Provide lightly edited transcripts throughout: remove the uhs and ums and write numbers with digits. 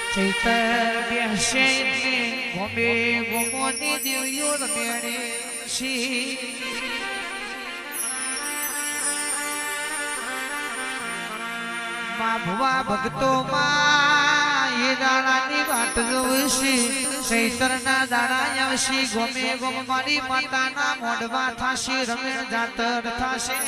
ચૈતર બેસે ગોમે ગોમોની દેવીઓ રમેણે સી માં ભુવા ભક્તો માં એ દાડાની વાટ જોઈશી ચૈતરના દાડા આવશી ગોમે ગોમ મારી માતાના મોઢવા થાશી રમેણ જાતર થાશે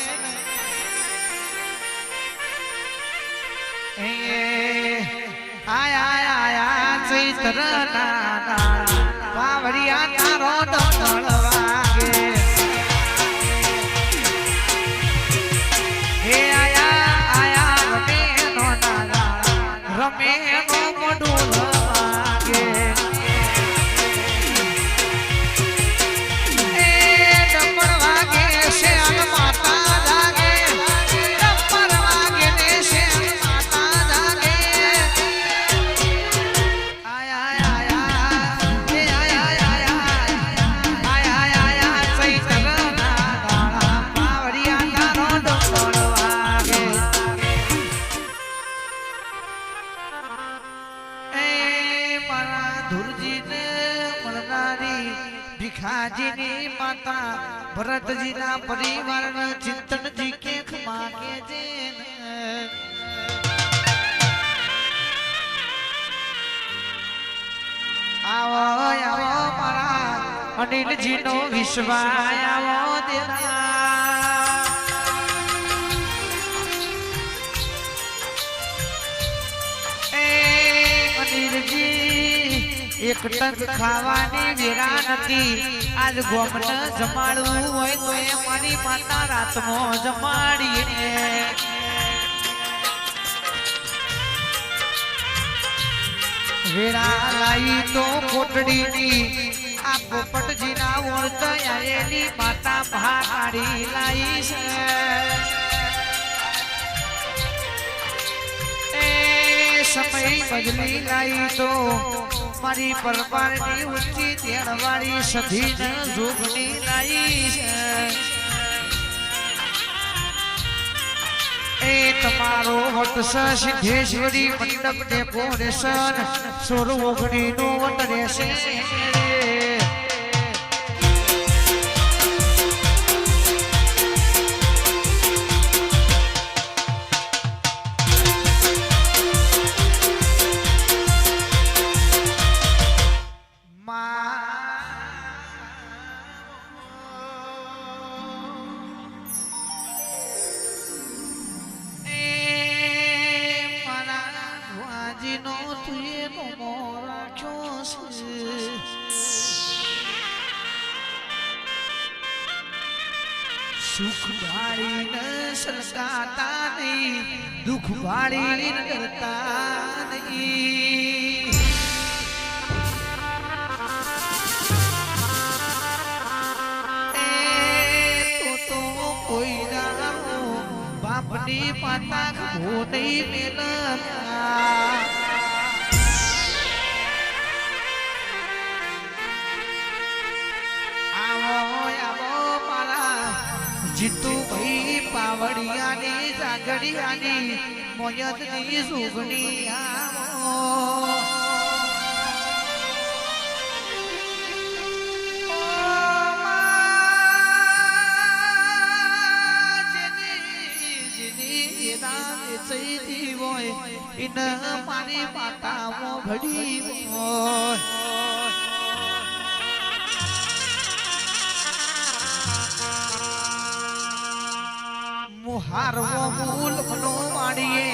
આયા આયા ચૈતરના દાડા વાવડિયા તારો ડમળ વાગે હે આયા આયા રમે નો દાડા રમે નો મોઢું વાગે એ ડમળ વાગે છે માતા જાગે ડમળ વાગે ને છે ભીખાજીની માતા ભરતજીના પરિવારના ચિંતનજી કેખ માગે છે આવો આવો મારા અનિલજીનો વિશ્વાસ આવો દેના એ અનિલજી એક ટક ખાવાની વેરા નથી આજ ગોમને જમાડવું હોય તો એ મારી માતા રાતમાં જમાડીને વેરા લાઈ તો કોટડીની આ પોપટજીના ઓળત આયેલી માતા ભાકાડી લાઈ છે સમય બદલી લાઈ તો મારી પરબારની ઊંચી તેણવાળી સધીને જોગની લાઈ છે એ તમારો વટ સિદ્ધેશ્વરી મંડપ ડેકોરેશન 16 નો વટ રહેશે સુખ ભાળીને સરકાતા નહીં દુઃખ ભાળીને ડરતા નહીં તો કોઈ ના બાપની માતા ખભો નહીં મેલતા જીતુ ભાઈ પાવડિયાની જાગડિયાની મોયતની સુગની આવો જેની હોય ઇન મારી માતાઓ ઘડી હોય હારવો મૂલ મનો વાડીએ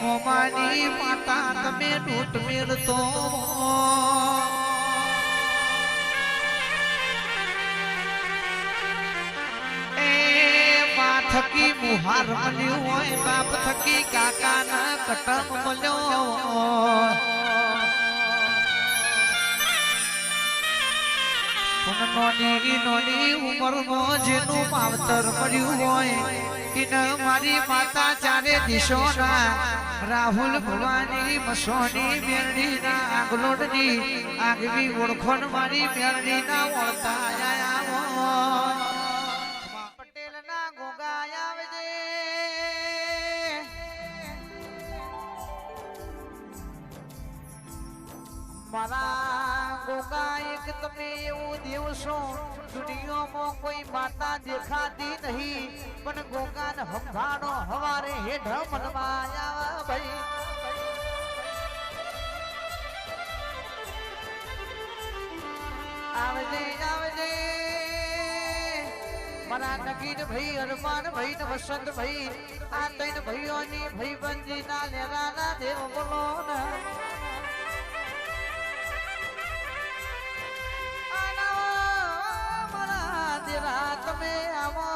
મોમાની માતા તમે નોટ મેળતો એ મા થકી મુહાર મળ્યું હોય બાપ થકી કાકાના કટમ મળ્યો નોની નોની ઉંમરમાં જેનું માવતર મળ્યું હોય મારી માતા ચારે દિશોના રાહુલ ભવાની મસોની મેરડીના આગલોડની આગવી ઓળખોણ મારી મેરડીના ઓળતા આયા પટેલના ગોગા આવજે મારા ગોગા એક તમે એવું દેવ છો દુનિયામાં કોઈ માતા દેખાતી નહીં પણ ગોગાને હંભાણો હવારે હેઠ મનમાં આવે ભાઈ આવજે આવજે મારા નગીન ભાઈ હનુમાન ભાઈ ને વસંત ભાઈ આ ત્રણ ભાઈઓની ભાઈબંધી ના લેરાના દેવ બોલો ને મારા દેરા તમે આવો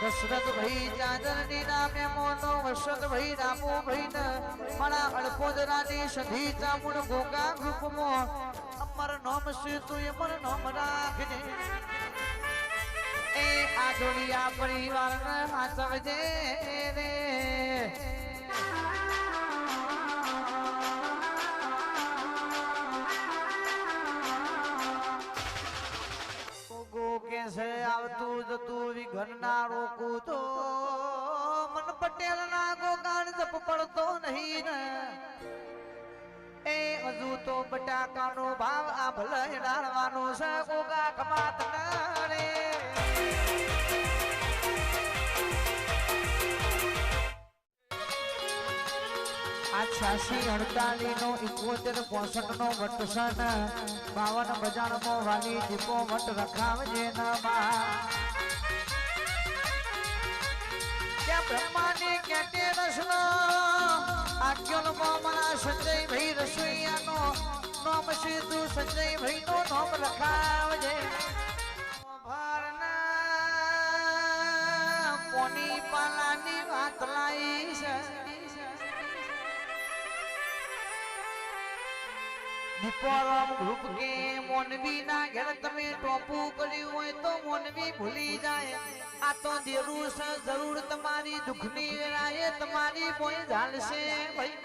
દશરથ ભાઈ ચાંદરની નામે મોનો વસંત ભાઈ રામુ ભાઈ ને મારા અડપોદરાની સધી ચામુંડ ગોગા ગ્રુપમાં અમર નામ છે તું અમર નામ રાખજે એ આ જોડિયા પરિવારને હાચવજે રે છે આવતું જતું ઘરના રોકું તો મન પટેલ ના ગોગાન જપ પડતો નહીં ને એ હજુ તો બટાકાનો ભાવ આ ભલે ડાળવાનો છે ગોગા કમાત રે આ 86 નો 71 65 નો વટસન 52 બજારમાં વાલી દીપો વટ રખાવજે નમા ક્યાં બ્રહ્માની કેટે રસનો આખ્યોનો મારા સંજય ભાઈ રસોઈયાનો નામ સીધુ સંજય ભાઈ નો નામ રખાવજે ભારના કોની પાલાની વાત લાઈ છે દીપોરામ ગ્રુપ કે મોનવી ના ઘેર તમે ટોપું કર્યું હોય તો મોનવી ભૂલી જાય આ તો દેરું છે જરૂર તમારી દુઃખની વેળાએ તમારી મોય ઝાલશે ભાઈ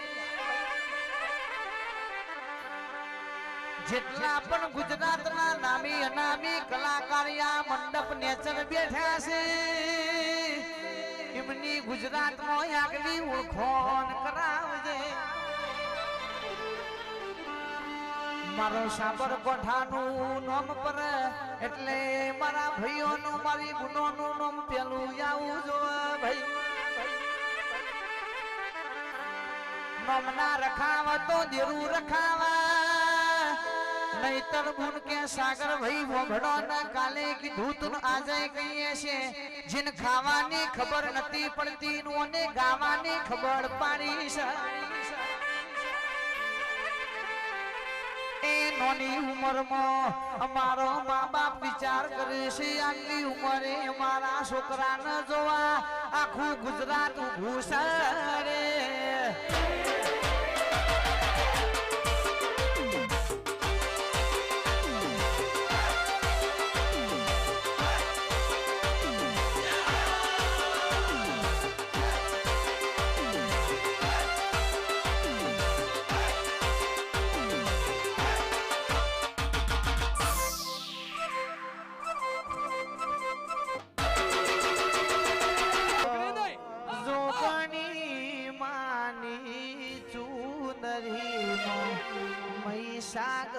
જેટલા પણ ગુજરાતના નામી અનામી કલાકારિયા મંડપ નેચર બેઠા છે એમની ગુજરાતમાં આગલી ઓળખોણ કરાવજે મારો સાબર કોઠાનું નામ પર એટલે મારા ભાઈઓનું મારી ગુનોનું નામ પેલું આવું જો ભાઈ નામના રખાવા તો દેરું રખાવા નહીતર ગુણ કે સાગર ભાઈ ભોગડો ના કાલે કીધું તું આજે કહીએ છે જીન ખાવાની ખબર નથી પડતી અને ગાવાની ખબર પાડી છે નોની ઉંમરમાં અમારો મા બાપ વિચાર કરે છે આટલી ઉંમરે અમારા છોકરાને જોવા આખું ગુજરાત ઊભું છે રે સાગ